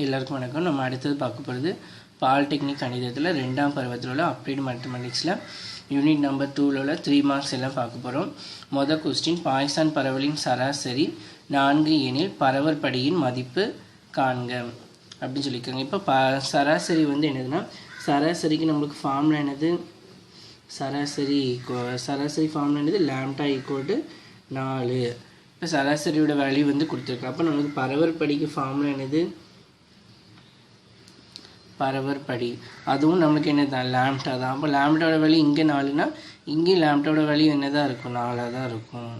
எல்லாருக்கும் வணக்கம். நம்ம அடுத்தது பார்க்க போகிறது பாலிடெக்னிக் கணிதத்தில் 2ஆம் பருவத்தில் உள்ள அப்ளைடு மேத்தமெட்டிக்ஸில் யூனிட் நம்பர் 2ல் உள்ள 3 மார்க்ஸ் எல்லாம் பார்க்க போகிறோம். மொதல் கொஸ்டின், பாய்சான் பரவலின் சராசரி 4 எனில் பரவற்படியின் மதிப்பு காண்க அப்படின்னு சொல்லியிருக்காங்க. இப்போ சராசரி வந்து என்னதுன்னா, சராசரிக்கு நம்மளுக்கு ஃபார்முலா என்னது, சராசரி ஃபார்முலா என்னது, லாம்டா ஈக்குவல் 4. இப்போ சராசரியோட வேல்யூ வந்து கொடுத்துருக்கோம். அப்போ நமக்கு பரவற்படிக்கு ஃபார்முலா என்னது, பரவற்படி, அதுவும் நம்மளுக்கு என்ன தான், லாம்டா தான். அப்போ லாம்டாவோட வேல்யூ இங்கே 4னா இங்கேயும் லாம்டாவோட வேல்யூ என்ன தான் இருக்கும், 4ஆக தான் இருக்கும்.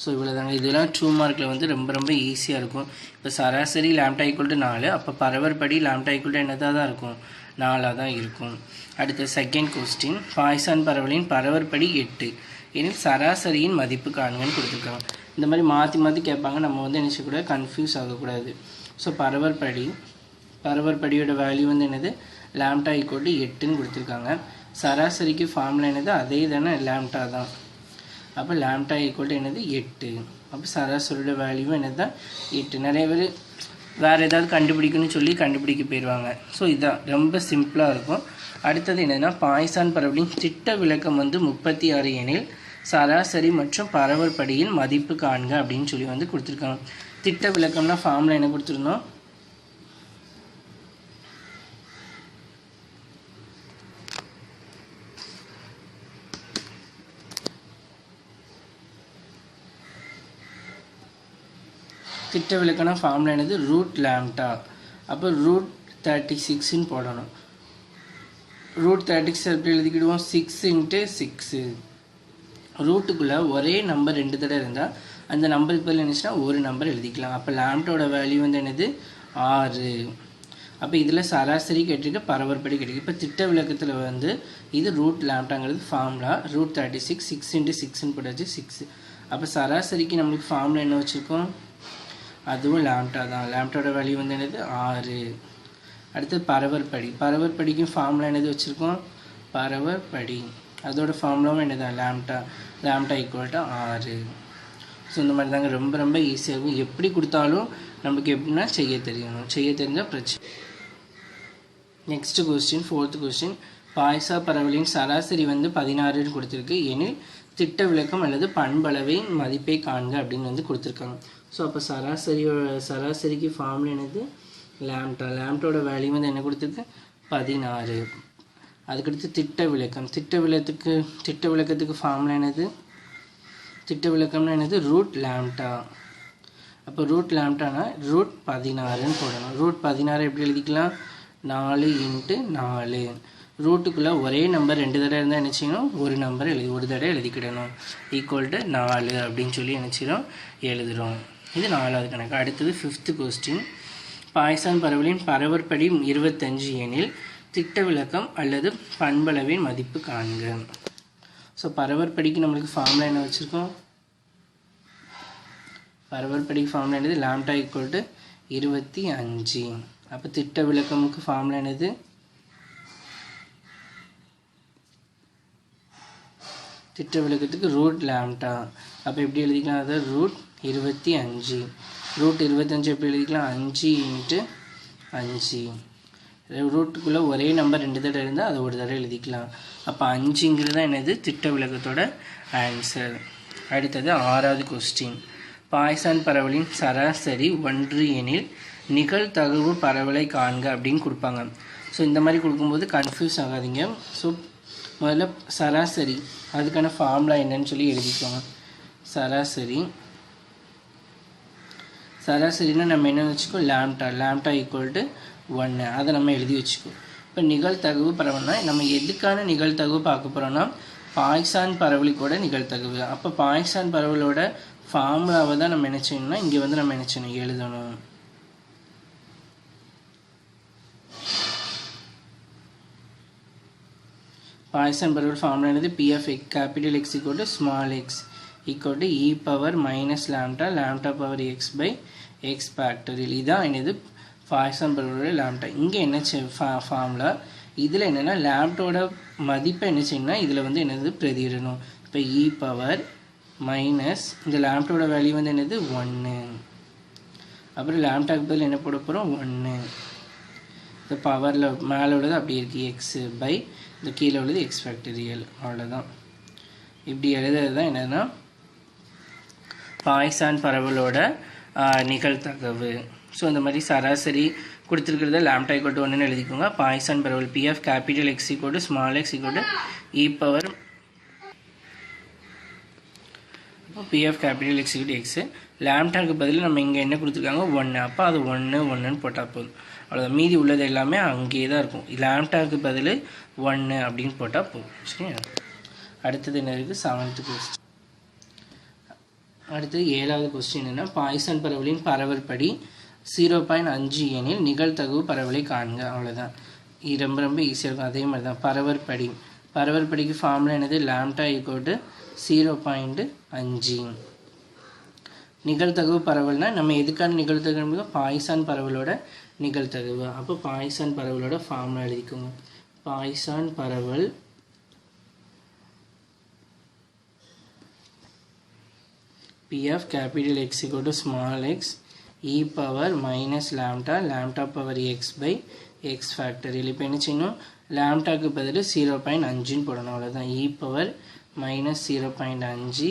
ஸோ இவ்வளோ தாங்க. இதெல்லாம் 2 மார்க்கில் வந்து ரொம்ப ஈஸியாக இருக்கும். இப்போ சராசரி லாம்டா ஈக்குவல் 4, அப்போ பரவற்படி லாம்டா ஈக்குவல் என்னதாக தான் இருக்கும், 4ஆக தான் இருக்கும். அடுத்த செகண்ட் கொஸ்டின், பாய்சான் பரவலின் பரவற்படி 8 எனில் சராசரியின் மதிப்பு காண்கன்னு கொடுத்துருக்காங்க. இந்த மாதிரி மாற்றி கேட்பாங்க. நம்ம வந்து என்ன செய்யக்கூடாது, கன்ஃபியூஸ் ஆகக்கூடாது. ஸோ பரவற்படியோட வேல்யூ வந்து என்னது, லாம்டா ஈக்குவல் 8ன்னு கொடுத்துருக்காங்க. சராசரிக்கு ஃபார்முலா என்னது, அதே தானே, லாம்டா தான். அப்போ லாம்டா ஈக்குவல் என்னது, 8. அப்போ சராசரியோட வேல்யூ என்னது தான், 8. நிறைய பேர் வேறு ஏதாவது கண்டுபிடிக்கணும்னு சொல்லி கண்டுபிடிக்க போயிடுவாங்க. ஸோ இதுதான் ரொம்ப சிம்பிளாக இருக்கும். அடுத்தது என்னதுன்னா, பாய்சான் பரவலின் திட்ட விளக்கம் வந்து 36 எனில் சராசரி மற்றும் பரவற்படியின் மதிப்பு காண்க அப்படின்னு சொல்லி வந்து கொடுத்துருக்காங்க. திட்ட விளக்கம்னா ஃபார்முலா என்ன கொடுத்துருந்தோம், திட்ட விளக்கம்னா ஃபார்முலா என்னது, ரூட் லாம்டா. அப்போ ரூட் 36ன்னு போடணும். ரூட் 36 எப்படி எழுதிக்கிடுவோம், 6 × 6. ரூட்டுக்குள்ளே ஒரே நம்பர் 2 தடவை இருந்தால் அந்த நம்பருக்கு பதில் என்னச்சுன்னா ஒரு நம்பர் எழுதிக்கலாம். அப்போ லாம்டாவோட வேல்யூ வந்து என்னது, 6. அப்போ இதில் சராசரி கேட்டிருக்கு, பரவற்படி கேட்டிருக்கு. இப்போ திட்ட விளக்கத்தில் வந்து இது ரூட் லாம்டாங்கிறது ஃபார்முலா, ரூட் 36, 6 × 6ன்னு போட்டாச்சு, 6. அப்போ சராசரிக்கு நம்மளுக்கு ஃபார்முலா என்ன வச்சுருக்கோம், அதுவும் லாம்டா தான். லாம்டாவோட வேல்யூ வந்து என்னது, 6. அடுத்து பரவற்படிக்கும் ஃபார்முலா என்னது வச்சுருக்கோம், பரவற்படி, அதோட ஃபார்முலாவும் என்னதான், லாம்டா ஈக்குவல் 6. ஸோ இந்த மாதிரி தாங்க, ரொம்ப ஈஸியாக இருக்கும். எப்படி கொடுத்தாலும் நமக்கு எப்படின்னா செய்ய தெரிஞ்சால் பிரச்சனை. நெக்ஸ்ட் கொஸ்டின், 4th கொஸ்டின், பாய்சா பரவலின் சராசரி வந்து 16ன்னு கொடுத்துருக்கு எனில் திட்ட விளக்கம் அல்லது பண்பளவின் மதிப்பை காண்க அப்படின்னு வந்து கொடுத்துருக்காங்க. ஸோ அப்போ சராசரிக்கு ஃபார்முலா என்னது, லாம்டாவோட வேல்யூ வந்து என்ன கொடுத்துருக்கு, 16. அதுக்கடுத்து திட்ட விளக்கத்துக்கு ஃபார்முலா என்னது, திட்ட விளக்கம்னா என்னது, ரூட் லாம்டா. அப்போ ரூட் லாம்டானா ரூட் 16ன்னு போடணும். ரூட் 16 எப்படி எழுதிக்கலாம், 4 × 4. ரூட்டுக்குள்ளே ஒரே நம்பர் 2 தடவை இருந்தால் என்ன செய்யணும், ஒரு தடவை எழுதிக்கிடணும். ஈக்குவல் 4 அப்படின்னு சொல்லி என்ன செய்யணும், எழுதுகிறோம். இது 4வது கணக்கு. அடுத்தது 5th கொஸ்டின், பாய்சான் பரவலின் பரவற்படி 25 எனில் திட்ட விளக்கம் அல்லது பண்பளவின் மதிப்பு காண்க. ஸோ பரவற்படிக்கு நம்மளுக்கு ஃபார்முலா என்ன வச்சுருக்கோம், பரவற்படிக்கு ஃபார்முலா என்னது, லாம்டா ஈக்குவல் 25. அப்போ திட்ட விளக்கமுக்கு ஃபார்முலா என்னது, திட்ட விளக்கத்துக்கு ரூட் லாம்டா. அப்போ எப்படி எழுதிக்கலாம், அதாவது ரூட் 25. ரூட் 25 எப்படி எழுதிக்கலாம், 5 × 5. ரூட்டுக்குள்ளே ஒரே நம்பர் 2 தடவை இருந்தால் அதை ஒரு தடவை எழுதிக்கலாம். அப்போ 5ங்கிறது தான் என்னது, திட்ட விளக்கத்தோட ஆன்சர். அடுத்தது 6வது கொஸ்டின், பாய்சான் பரவலின் சராசரி 1 எனில் நிகழ்தகவு பரவலை காண்க அப்படின்னு கொடுப்பாங்க. ஸோ இந்த மாதிரி கொடுக்கும்போது கன்ஃபியூஸ் ஆகாதீங்க. ஸோ முதல்ல சராசரி, அதுக்கான ஃபார்முலா என்னன்னு சொல்லி எழுதிக்கோங்க. சராசரினா நம்ம என்ன வச்சுக்கோ, லாம்டா ஈக்குவல் 1, அதை நம்ம எழுதி வச்சுக்கோ. இப்போ நிகழ்தகவு பரவல்னா நம்ம எதுக்கான நிகழ்தகவு பார்க்க போகிறோம்னா, பாய்சான் பரவலுக்கோட நிகழ்தகவு. அப்போ பாய்சான் பரவலோட ஃபார்முலாவை தான் நம்ம என்ன செய்யணும்னா இங்கே வந்து நம்ம என்ன செய்யணும், எழுதணும். பாய்சான் பரவல் ஃபார்முலா என்னது, P(x) capital X = small x = e power minus lambda power x/x factorial. இதான் என்னது பாய்சான் பரவலோட லாம்டா. இங்கே என்ன ஃபார்முலா, இதில் என்னென்னா லாம்டாவோட மதிப்பை என்ன செய்யணும்னா இதில் வந்து என்னது பிரதியிடணும். இப்போ e பவர் மைனஸ் இந்த லாம்டாவோட வேல்யூ வந்து என்னது, 1. அப்புறம் லேம்டாக்கு பதில் என்ன போட போகிறோம் 1. இந்த பவரில் மேலே உள்ளது அப்படி இருக்குது எக்ஸு பை இந்த கீழே உள்ளது எக்ஸ் ஃபேக்டரியல். அவ்வளோதான். இப்படி எழுதுறது தான் என்னென்னா பாய்சான் பரவலோட நிகழ்தகவு. ஸோ இந்த மாதிரி சராசரி கொடுத்துருக்கிறத லாம்டா ஈக்குவல் டு 1ன்னு எழுதிக்கோங்க. பாய்சான் பரவல் P of capital X equal to small x equal to e power P of capital X equal to x. லேம்டாக்கு பதில் நம்ம இங்கே என்ன கொடுத்துருக்காங்க 1. அப்போ அது 1ன்னு போட்டால் போதும். அவ்வளோதான். மீதி உள்ளது எல்லாமே அங்கேயே தான் இருக்கும். லேம்டாக்கு பதில் 1 அப்படின்னு போட்டால் போதும். சரியா? அடுத்தது என்ன இருக்குது? 7th question. அடுத்தது 7வது கொஸ்டின் என்ன? பாய்சான் பரவலின் பரவல் படி 0.5 எனில் நிகழ்தகவு பரவலை காண்க. அவ்வளோதான். இது ரொம்ப ரொம்ப ஈஸியாக இருக்கும். அதே மாதிரி தான் பரவல் படிக்கு ஃபார்முலா என்னது? Lambda equal to 0.5. நிகழ்தகவு பரவல்னா நம்ம எதுக்கான நிகழ்தகவு? பாய்சான் பரவலோட நிகழ்தகவு. அப்போ பாய்சான் பரவலோட ஃபார்முலா எழுதிக்கோங்க. பாய்சான் பரவல் P of capital X equal to small x e power minus lambda power x by x factorial. இப்போ என்ன செய்யணும்? லாம்டாக்கு பதில் 0.5 போடணும். அவ்வளோதான். e power minus 0.5.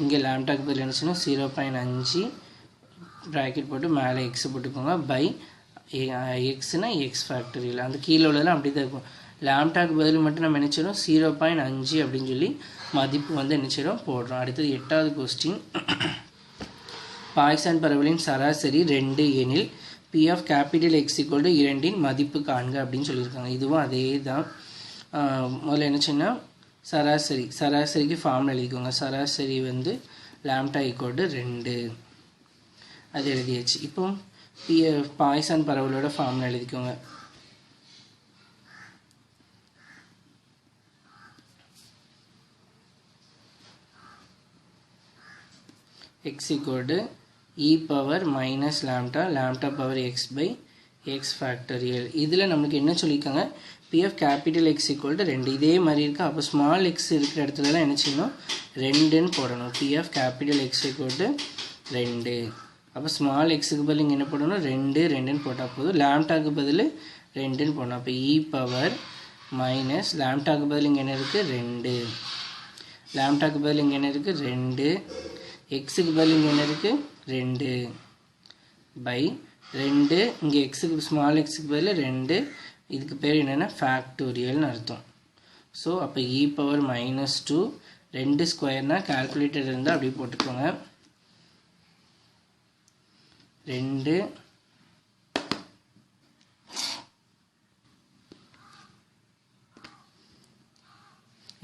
இங்கே லாம்டாக்கு பதில் என்ன செய்யணும்? 0.5 ப்ராக்கெட் போட்டு மேலே எக்ஸ் போட்டுக்கோங்க பை எக்ஸ்னா எக்ஸ் ஃபேக்டரியல். அந்த கீழே உள்ளதெல்லாம் அப்படி தான் இருக்கும். லாம்டாக்கு பதில் மட்டும் நம்ம என்ன செய்யணும்? 0.5 அப்படின்னு சொல்லி மதிப்பு வந்து என்ன செய்யறோம்? போடுறோம். அடுத்தது 8வது கொஸ்டின். பாய்சான் பரவலின் சராசரி 2 எனில் P of capital X equal to 2 மதிப்பு காண்க அப்படின்னு சொல்லியிருக்காங்க. இதுவும் அதே தான். முதல்ல என்ன செய்யணும்? சராசரிக்கு ஃபார்முலா எழுதிக்கோங்க. சராசரி வந்து லாம்டா ஈக்குவல் டு 2 அது எழுதியாச்சு. இப்போ பாய்சான் பரவலோட ஃபார்முலா எழுதிக்கோங்க. x equal to e power minus lambda power x by x factorial. இதில் நமக்கு என்ன சொல்லியிருக்காங்க? p of capital X equal to 2. இதே மாதிரி இருக்கா? அப்போ ஸ்மால் x இருக்கிற இடத்துலலாம் என்ன செய்யணும்? 2ன்னு போடணும். p of capital X equal to 2. அப்போ ஸ்மால் எக்ஸுக்கு பதில் இங்கே என்ன போடணும்? 2ன்னு போட்டால் போதும். லாம்டாக்கு பதில் 2ன்னு போடணும். அப்போ e பவர் மைனஸ் லாம்டாக்கு பதில் இங்கே என்ன இருக்குது? 2. லாம்டாக்கு பதில் இங்கே என்ன இருக்குது? 2. எக்ஸுக்கு பதில் இங்கே என்ன இருக்குது? 2 பை 2. இங்கே எக்ஸுக்கு ஸ்மால் எக்ஸுக்கு பதில் 2. இதுக்கு பேர் என்னென்னா ஃபேக்டோரியல்னு அர்த்தம். ஸோ அப்போ இ பவர் மைனஸ் 2 2 ஸ்கொயர்னால் கால்குலேட்டர் இருந்தால் அப்படி போட்டுக்கோங்க. 2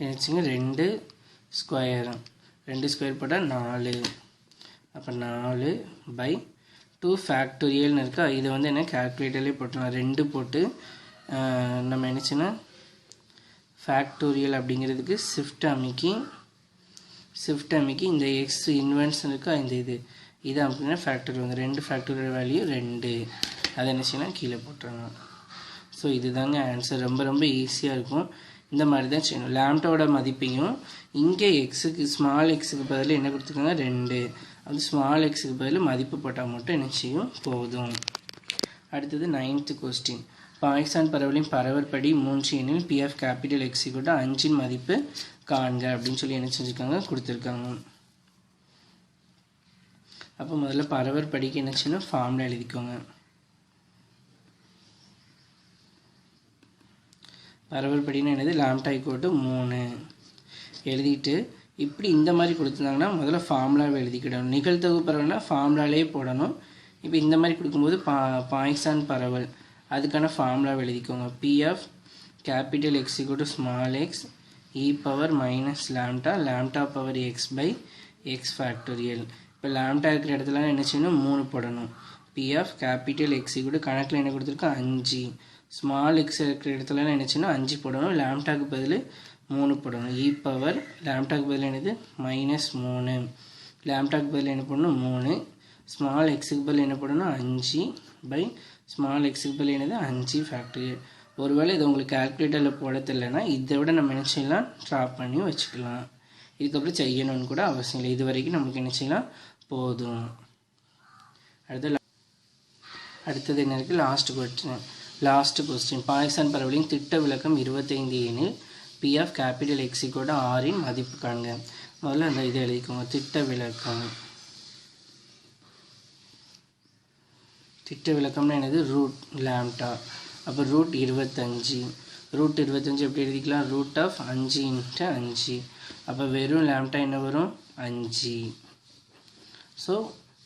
என்னச்சுங்க? 2 ஸ்கொயர். 2 ஸ்கொயர் போட்டால் 4. அப்போ 4 பை 2 ஃபேக்டோரியல்னு இருக்கா? இதை வந்து என்ன கால்குலேட்டர்லேயே போட்டுலாம். 2 போட்டு நம்ம என்னச்சுன்னா ஃபேக்டோரியல் அப்படிங்கிறதுக்கு ஷிஃப்ட் அமைக்கி இந்த எக்ஸ் இன்வென்ஸ் இருக்கா? இந்த இது அப்படின்னா ஃபேக்டோரியல் வந்து 2 ஃபேக்டோரியல் வேல்யூ 2. அதை என்னச்சுன்னா கீழே போட்டுருங்க. ஸோ இதுதாங்க ஆன்சர். ரொம்ப ரொம்ப ஈஸியாக இருக்கும். இந்த மாதிரி தான் செய்யணும். லாம்டாவோட மதிப்பையும் இங்கே எக்ஸுக்கு ஸ்மால் எக்ஸுக்கு பதில் என்ன கொடுத்துருக்காங்க? 2. அது ஸ்மால் எக்ஸுக்கு பதில் மதிப்பு போட்டால் மட்டும் என்ன செய்யும்? போதும். அடுத்தது 9th கொஸ்டின். பாய்சான் பரவலின் பரவல் படி 3 எனில் P of capital X equal to 5 மதிப்பு காண்க அப்படின்னு சொல்லி என்ன செஞ்சுருக்காங்க? கொடுத்துருக்காங்க. அப்போ முதல்ல பரவல் படிக்கு என்ன செய்யணும்? ஃபார்முலா எழுதிக்கோங்க. பரவல் படினா என்னது? லாம்டா ஈக்குவல் டு 3 எழுதிட்டு இப்படி இந்த மாதிரி கொடுத்துருந்தாங்கன்னா முதல்ல ஃபார்முலாவை எழுதிக்கிடணும். நிகழ்தகவு பரவல்னா ஃபார்முலாலே போடணும். இப்போ இந்த மாதிரி கொடுக்கும்போது பாய்சான் பரவல் அதுக்கான ஃபார்முலாவை எழுதிக்கோங்க. P of capital X equal to small x e power minus lambda power x by x factorial. இப்போ லாம்டா இருக்கிற இடத்துல என்ன செய்யணும்? 3 போடணும். P of capital X equal to கணக்கில் என்ன கொடுத்துருக்கோம்? 5. ஸ்மால் எக்ஸ் இருக்கிற இடத்துல என்ன செய்யணும்? 5 போடணும். லாம்டாக்கு பதில் 3 போடணும். இ பவர் லாம்டாக்கு பதில் என்னது? மைனஸ் 3. லாம்டாக்கு பதில் என்ன போடணும்? 3. ஸ்மால் எக்ஸுக்கு பதில் என்ன போடணும்? 5 பை ஸ்மால் எக்ஸுக்கு பதில் என்னது? 5 ஃபேக்டரியல். ஒருவேளை இது உங்களுக்கு கால்குலேட்டரில் போட தெரியலனா இதை விட நம்ம என்ன செய்யலாம்? ட்ராப் பண்ணி வச்சுக்கலாம். இதுக்கப்புறம் செய்யணும்னு கூட அவசியம் இல்லை. இது வரைக்கும் நமக்கு என்ன செய்யலாம்? போதும். அடுத்து அடுத்தது என்ன இருக்குது, லாஸ்ட் கொஸ்டின் பாய்சான் பரவலின் திட்ட விலக்கம் 25 எனில் P of capital X equal to ஆரின் மதிப்பு காண்க. முதல்ல அந்த இதை எழுதிக்கோங்க. திட்ட விலக்கம்னா என்னது, ரூட் லாம்டா. அப்போ ரூட் 25 எப்படி எழுதிக்கலாம், ரூட் ஆஃப் 5 × 5. அப்போ வெறும் லாம்டா என்ன வரும், 5. ஸோ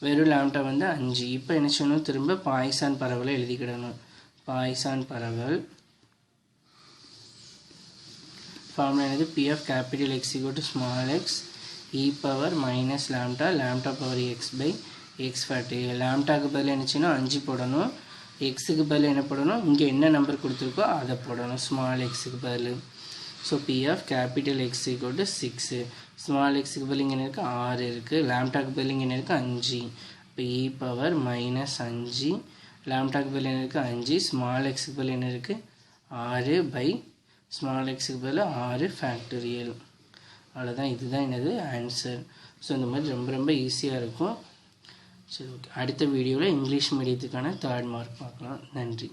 வெறும் லாம்டா வந்து 5. இப்போ என்ன செய்யணும், திரும்ப பாய்சான் பரவலை எழுதிக்கிடணும். பாய்சான் பரவல் ஃபார்முலா என்னது, P of capital X equal to small x e power minus lambda power x by x factorial. லாம்டாக்கு பதில் என்னச்சுன்னா 5 போடணும், எக்ஸுக்கு பதில் என்ன போடணும், இங்கே என்ன நம்பர் கொடுத்துருக்கோ அதை போடணும், ஸ்மால் எக்ஸுக்கு பதில். So P of capital X equal to 6, small எக்ஸுக்கு பதில் இங்கே இருக்குது 6 இருக்குது, லாம்டாக்கு பதில் இங்கே இருக்குது 5. இப்போ இ பவர் மைனஸ் 5, லாம்டாக்கு பதில் என்ன இருக்குது 5, ஸ்மால் எக்ஸுக்கு பதில் என்ன இருக்குது 6 பை ஸ்மால் எக்ஸுக்கு பதில் 6 ஃபேக்டரியல். அவ்வளோதான், இதுதான் என்னது ஆன்சர். ஸோ இந்த மாதிரி ரொம்ப ஈஸியாக இருக்கும். சரி, ஓகே. அடுத்த வீடியோவில் இங்கிலீஷ் மீடியத்துக்கான 3rd மார்க் பார்க்கலாம். நன்றி.